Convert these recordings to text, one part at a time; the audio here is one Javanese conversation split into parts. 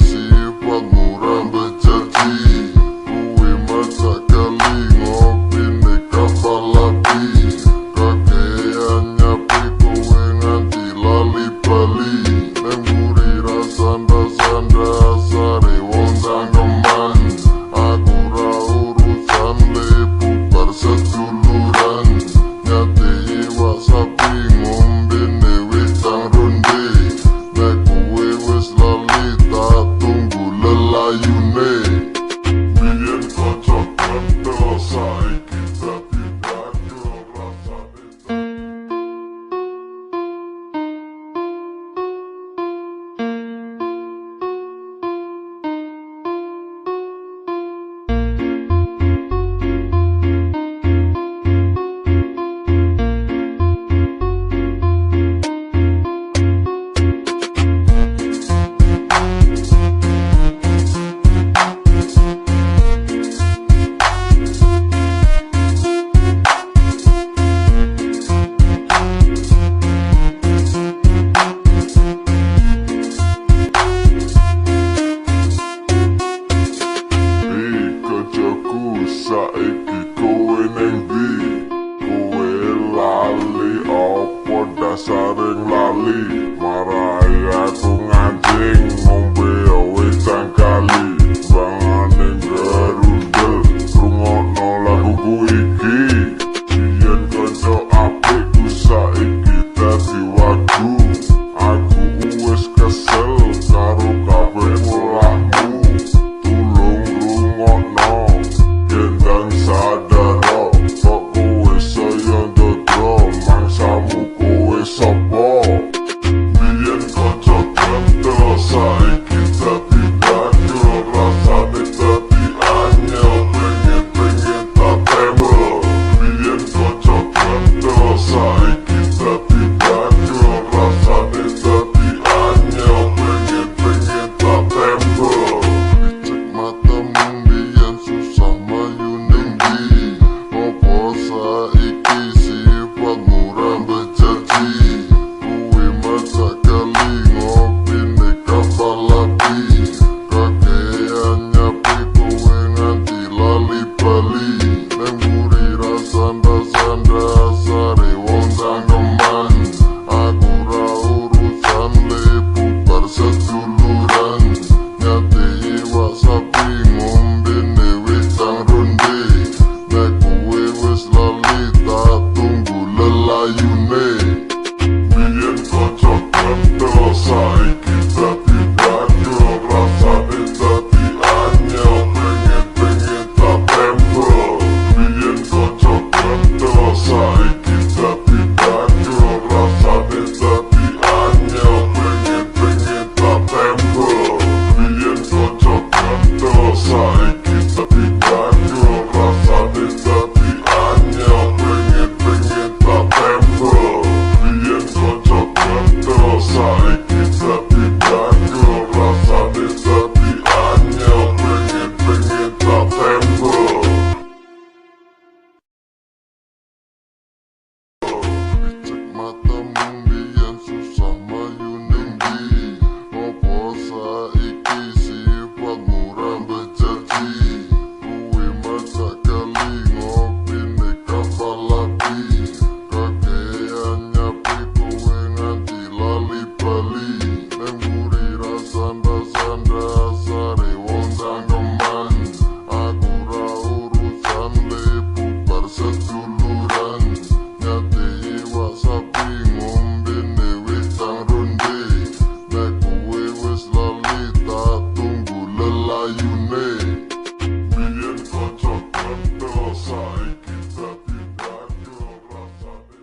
sifat murah berjanji. Kuwi masak kali ngopi nek kapal api. Kakean nyapi kowe nganti lali bali. Neng buri rasanda-sanda sare wong cangkeman. Aku ra urusan lepu bar seduluran. Nyati iwak sapi ngombe newe tang ronde. Nek kowe wis lali tak tunggu lelayune. Biyen kocok kental saiki dadi dago rasane. Saiki kowe neng ndi? Kowe lali opo dasaring lali? Marai aku nganjing ngombe wis cangkali. Bangane gerundel rungokno laguku iki. Biyen kanca apikku saiki dadi wagu. Aku wis kesel karo kabeh ulahmu. Tulung rungokno gendang sadaro, kok kowe saya ndodro, mangsamu kowe sopo? Biyen kocok kental saiki dadi dago rasane dadi anyel, pengen tak tembel. Biyen kocok kental saiki dadi dago rasane dadi anyel, pengen tak tembel. Dicek matamu biyen susah mayu ning ndi. Opo saiki sifat murah berjanji. Kuwi masak kali ngopi nek kapal api. Kakean nyapi kowe nganti lali bali. Neng buri rasanda-sanda sare wong cangkeman. Aku ra urusan lepu bar seduluran. Nyati iwak sapi ngombe newe tang ronde. Nek kowe wis lali tak tunggu lelayune. Biyen kocok kental saiki dadi dago rasane dadi anyel, pengen tak tembel. Biyen kocok kental saiki dadi dago rasane dadi anyel, pengen tak tembel. Biyen kocok kental saiki dadi dago rasane dadi anyel, pengen tak tembel. Biyen kocok kental saiki dadi dago rasane dadi anyel, pengen tak tembel. Dicek matamu biyen susah mayu ning ndi. Opo saiki sifat murah berjanji. Kuwi masak kali ngopi nek kapal api. Kakean nyapi kowe nganti lali bali. Neng buri rasanda-sanda sare wong cangkeman. Aku ra urusan lepu bar seduluran. Nyati iwak sapi ngombe newe tang ronde. Nek kowe wis lali tak tunggu lelayune. Biyen kocok kental saiki dadi dago rasane.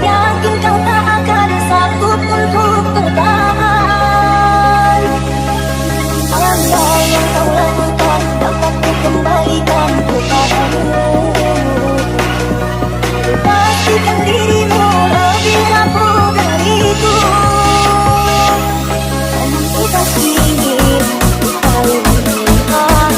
Yakin kau tak akan sanggup untuk bertahan. Apa yang kau lakukan dapat ku kembalikan kepadamu. Pastikan dirimu lebih mampu dariku. Dan kita ingin saling melihat.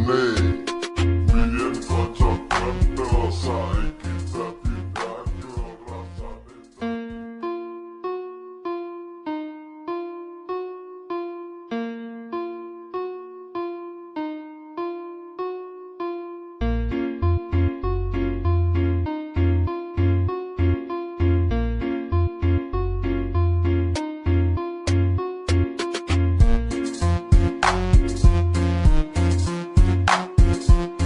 nih